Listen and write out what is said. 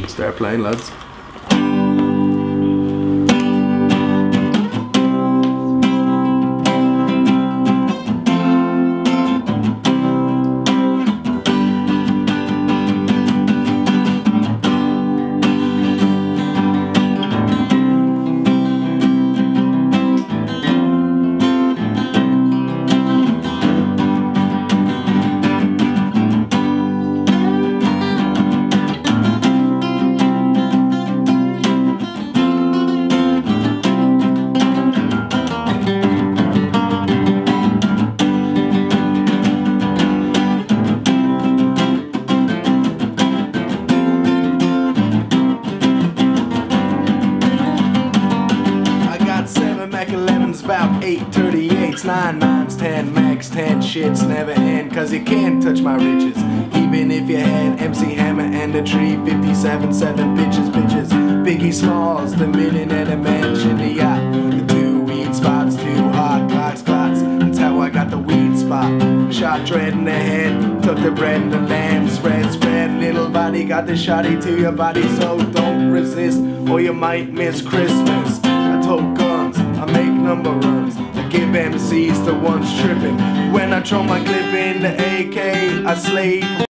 Start playing, lads. Mac 11's about 838s, 9 9s, 10 Macs, 10 shits never end, cause you can't touch my riches. Even if you had MC Hammer and a tree, 57, 7 bitches, Biggie Smalls, the millionaire, the mansion, the yacht, the 2 weed spots, 2 hot clocks, clots. That's how I got the weed spot. Shot dread in the head, took the bread in the land, spread, little body, got the shotty to your body, so don't resist, or you might miss Christmas. I told guns, I make number runs, I give MCs the ones tripping. When I throw my clip in the AK, I slay